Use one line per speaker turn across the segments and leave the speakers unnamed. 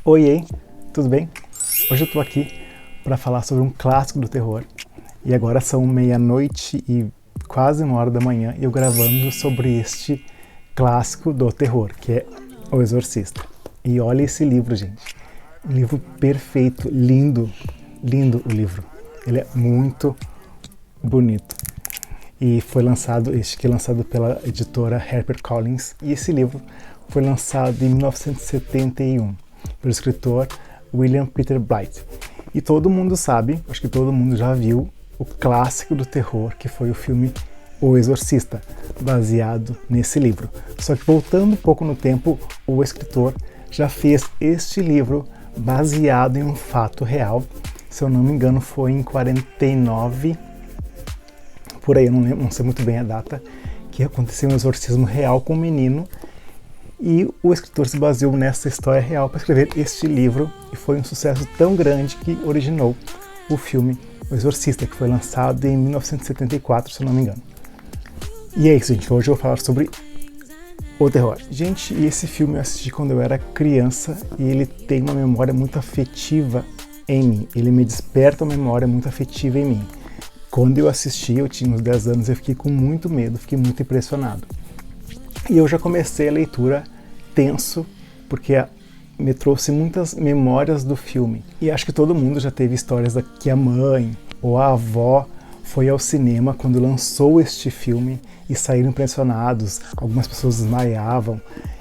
Oiê, tudo bem? Hoje eu tô aqui para falar sobre um clássico do terror. E agora são meia-noite e quase 1 hora da manhã e eu gravando sobre este clássico do terror, que é O Exorcista. E olha esse livro, gente. Um livro perfeito, lindo, lindo o livro. Ele é muito bonito. E foi lançado, este que é lançado pela editora HarperCollins. E esse livro foi lançado em 1971 pelo escritor William Peter Blythe. E todo mundo sabe, acho que todo mundo já viu o clássico do terror, que foi o filme O Exorcista, baseado nesse livro. Só que voltando um pouco no tempo, o escritor já fez este livro baseado em um fato real. Se eu não me engano, foi em 49, por aí, eu não lembro, não sei muito bem a data, que aconteceu um exorcismo real com um menino. E o escritor se baseou nessa história real para escrever este livro e foi um sucesso tão grande que originou o filme O Exorcista, que foi lançado em 1974, se eu não me engano. E é isso, gente. Hoje eu vou falar sobre o terror. Gente, esse filme eu assisti quando eu era criança e ele tem uma memória muito afetiva em mim. Ele me desperta uma memória muito afetiva em mim. Quando eu assisti, eu tinha uns 10 anos, eu fiquei com muito medo, fiquei muito impressionado. E eu já comecei a leitura tenso, porque me trouxe muitas memórias do filme. E acho que todo mundo já teve histórias que a mãe ou a avó foi ao cinema quando lançou este filme e saíram impressionados. Algumas pessoas desmaiavam.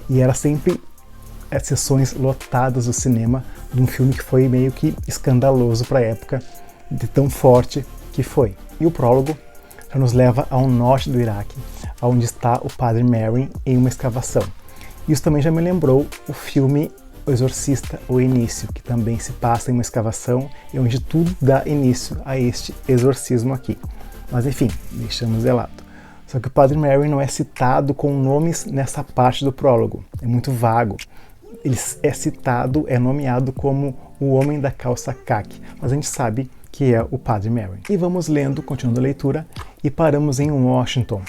E era sempre sessões lotadas do cinema de um filme que foi meio que escandaloso para a época, de tão forte que foi. E o prólogo já nos leva ao norte do Iraque, onde está o padre Merrin em uma escavação. Isso também já me lembrou o filme O Exorcista, O Início, que também se passa em uma escavação e onde tudo dá início a este exorcismo aqui. Mas enfim, deixamos de lado. Só que o padre Merrin não é citado com nomes nessa parte do prólogo, é muito vago. Ele é citado, é nomeado como o homem da calça caque, mas a gente sabe que é o padre Merrin. E vamos lendo, continuando a leitura, e paramos em Washington,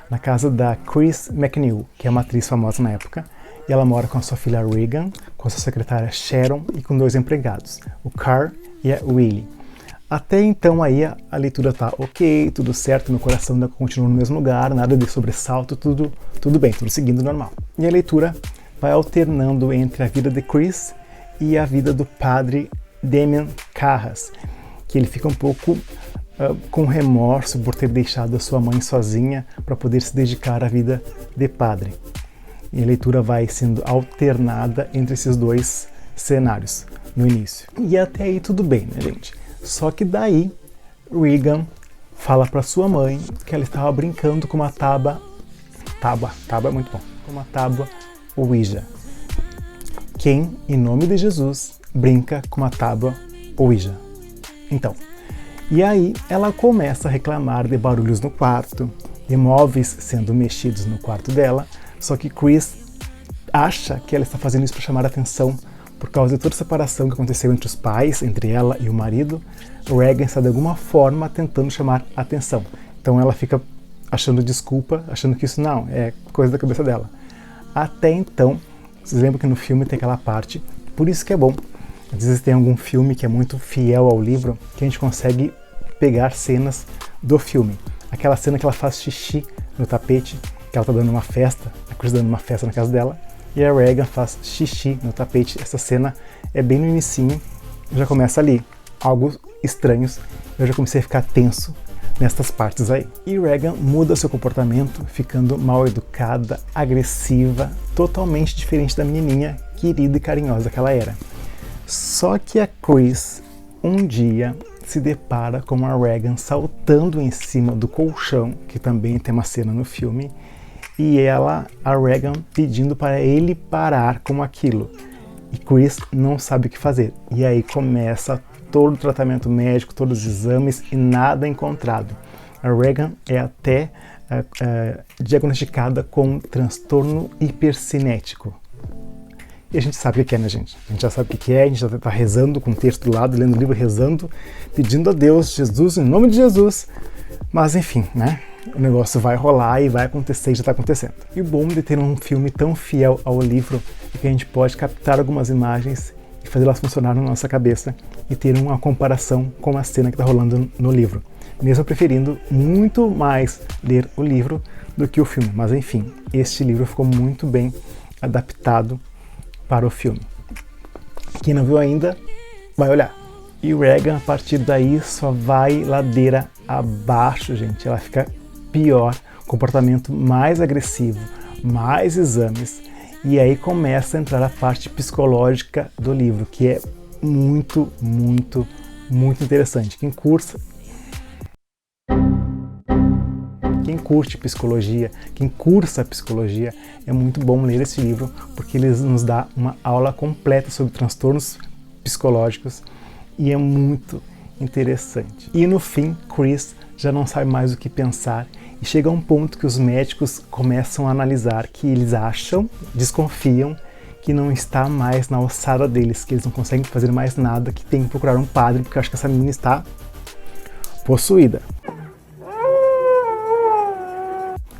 na casa da Chris McNeil, que é uma atriz famosa na época, e ela mora com a sua filha Regan, com a sua secretária Sharon e com 2 empregados, o Carl e a Willie. Até então aí a leitura tá ok, tudo certo, meu coração ainda continua no mesmo lugar, nada de sobressalto, tudo bem, tudo seguindo normal. E a leitura vai alternando entre a vida de Chris e a vida do padre Damien Carras, que ele fica um pouco com remorso por ter deixado a sua mãe sozinha para poder se dedicar à vida de padre. E a leitura vai sendo alternada entre esses 2 cenários no início. E até aí tudo bem, né, gente? Só que daí Regan fala para sua mãe que ela estava brincando com uma tábua é muito bom, com uma tábua Ouija. Quem, em nome de Jesus, brinca com uma tábua Ouija? Então, e aí ela começa a reclamar de barulhos no quarto, de móveis sendo mexidos no quarto dela, só que Chris acha que ela está fazendo isso para chamar a atenção por causa de toda a separação que aconteceu entre os pais, entre ela e o marido. Regan está de alguma forma tentando chamar a atenção. Então ela fica achando desculpa, achando que isso não, é coisa da cabeça dela. Até então, vocês lembram que no filme tem aquela parte, por isso que é bom. Às vezes tem algum filme que é muito fiel ao livro, que a gente consegue pegar cenas do filme. Aquela cena que ela faz xixi no tapete, que ela está dando uma festa, a Chris dando uma festa na casa dela, e a Regan faz xixi no tapete. Essa cena é bem no inicinho, já começa ali, algo estranhos, eu já comecei a ficar tenso nestas partes aí. E Regan muda seu comportamento, ficando mal educada, agressiva, totalmente diferente da menininha querida e carinhosa que ela era. Só que a Chris, um dia, se depara com a Regan saltando em cima do colchão, que também tem uma cena no filme, e a Regan, pedindo para ele parar com aquilo. E Chris não sabe o que fazer. E aí começa todo o tratamento médico, todos os exames e nada encontrado. A Regan é até diagnosticada com transtorno hipercinético. E a gente sabe o que é, né, gente? A gente já sabe o que é, a gente já está rezando com o texto do lado, lendo o livro, rezando, pedindo a Deus, Jesus, em nome de Jesus. Mas enfim, né? O negócio vai rolar e vai acontecer e já está acontecendo. E o bom de ter um filme tão fiel ao livro é que a gente pode captar algumas imagens e fazer elas funcionar na nossa cabeça e ter uma comparação com a cena que está rolando no livro. Mesmo preferindo muito mais ler o livro do que o filme. Mas enfim, este livro ficou muito bem adaptado para o filme. Quem não viu ainda, vai olhar. E Regan, a partir daí, só vai ladeira abaixo, gente. Ela fica pior, comportamento mais agressivo, mais exames. E aí começa a entrar a parte psicológica do livro, que é muito, muito, muito interessante. Quem curte psicologia, quem cursa psicologia, é muito bom ler esse livro, porque ele nos dá uma aula completa sobre transtornos psicológicos e é muito interessante. E no fim, Chris já não sabe mais o que pensar e chega a um ponto que os médicos começam a analisar, que eles acham, desconfiam, que não está mais na alçada deles, que eles não conseguem fazer mais nada, que tem que procurar um padre, porque eu acho que essa menina está possuída.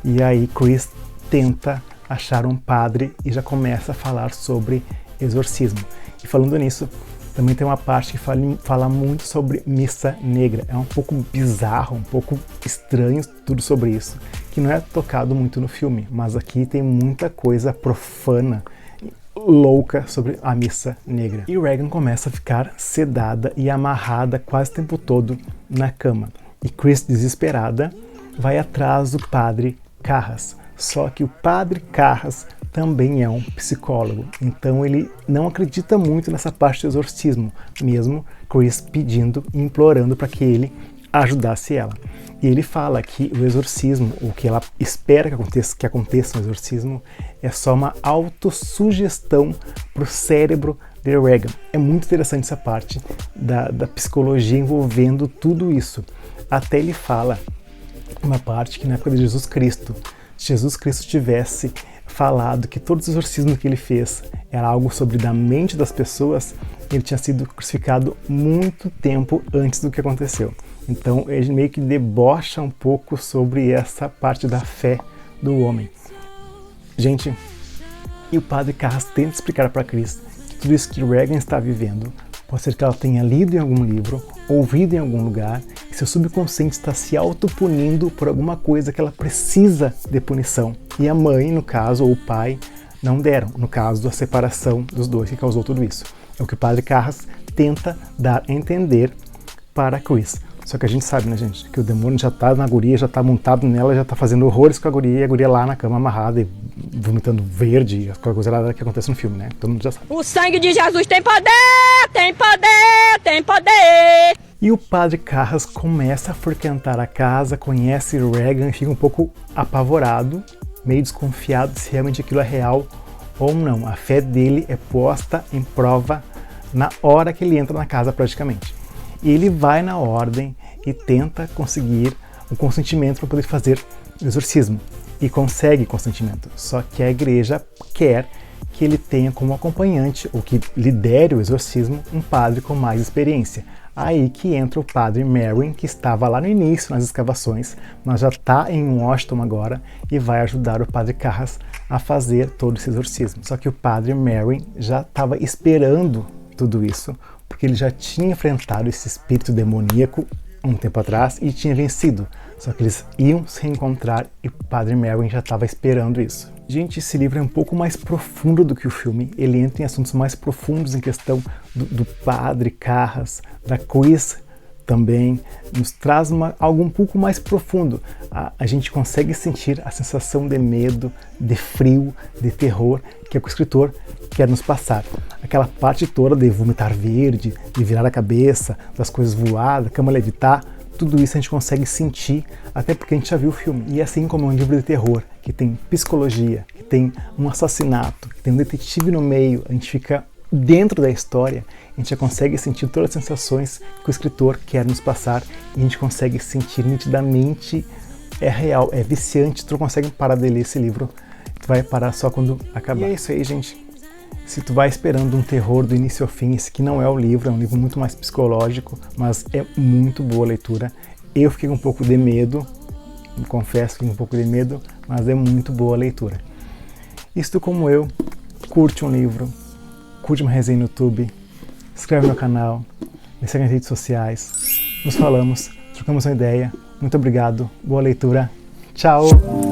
E aí Chris tenta achar um padre e já começa a falar sobre exorcismo. E falando nisso, também tem uma parte que fala muito sobre missa negra. É um pouco bizarro, um pouco estranho tudo sobre isso, que não é tocado muito no filme, mas aqui tem muita coisa profana, louca sobre a missa negra. E Regan começa a ficar sedada e amarrada quase o tempo todo na cama. E Chris, desesperada, vai atrás do padre Carras. Só que o padre Carras também é um psicólogo, então ele não acredita muito nessa parte do exorcismo, mesmo Chris pedindo e implorando para que ele ajudasse ela. E ele fala que o exorcismo, o que ela espera que aconteça no exorcismo, é só uma autossugestão para o cérebro de Regan. É muito interessante essa parte da psicologia envolvendo tudo isso. Até ele fala uma parte que na época de Jesus Cristo, se Jesus Cristo tivesse falado que todos os exorcismos que ele fez era algo sobre da mente das pessoas, ele tinha sido crucificado muito tempo antes do que aconteceu. Então ele meio que debocha um pouco sobre essa parte da fé do homem. Gente, e o padre Carras tenta explicar para Chris que tudo isso que Regan está vivendo pode ser que ela tenha lido em algum livro, ouvido em algum lugar, e seu subconsciente está se autopunindo por alguma coisa que ela precisa de punição. E a mãe, no caso, ou o pai, não deram, no caso da separação dos dois que causou tudo isso. É o que o padre Carras tenta dar a entender para Chris. Só que a gente sabe, né, gente, que o demônio já tá na guria, já tá montado nela, já tá fazendo horrores com a guria, e a guria lá na cama amarrada e vomitando verde, aquela coisa lá que acontece no filme, né? Todo mundo já sabe.
O sangue de Jesus tem poder, tem poder, tem poder!
E o padre Carras começa a frequentar a casa, conhece Regan e fica um pouco apavorado, meio desconfiado se realmente aquilo é real ou não. A fé dele é posta em prova na hora que ele entra na casa praticamente. E ele vai na ordem e tenta conseguir o consentimento para poder fazer o exorcismo. E consegue consentimento. Só que a igreja quer que ele tenha como acompanhante, ou que lidere o exorcismo, um padre com mais experiência. Aí que entra o padre Merrin, que estava lá no início nas escavações, mas já está em Washington agora e vai ajudar o padre Carras a fazer todo esse exorcismo. Só que o padre Merrin já estava esperando tudo isso, porque ele já tinha enfrentado esse espírito demoníaco um tempo atrás e tinha vencido. Só que eles iam se reencontrar e o padre Merrin já estava esperando isso. Gente, esse livro é um pouco mais profundo do que o filme. Ele entra em assuntos mais profundos em questão do padre Carras, da Chris também. Nos traz algo um pouco mais profundo. A gente consegue sentir a sensação de medo, de frio, de terror que o escritor quer nos passar. Aquela parte toda de vomitar verde, de virar a cabeça, das coisas voar, da cama levitar, tudo isso a gente consegue sentir, até porque a gente já viu o filme. E assim como é um livro de terror, que tem psicologia, que tem um assassinato, que tem um detetive no meio, a gente fica dentro da história, a gente já consegue sentir todas as sensações que o escritor quer nos passar e a gente consegue sentir nitidamente, é real, é viciante, tu não consegue parar de ler esse livro, tu vai parar só quando acabar. E é isso aí, gente. Se tu vai esperando um terror do início ao fim, esse aqui não é o livro, é um livro muito mais psicológico, mas é muito boa a leitura. Eu fiquei com um pouco de medo, confesso que fiquei com um pouco de medo, mas é muito boa a leitura. E se tu, como eu, curte um livro, curte uma resenha no YouTube, inscreve no meu canal, me segue nas redes sociais. Nos falamos, trocamos uma ideia. Muito obrigado, boa leitura. Tchau!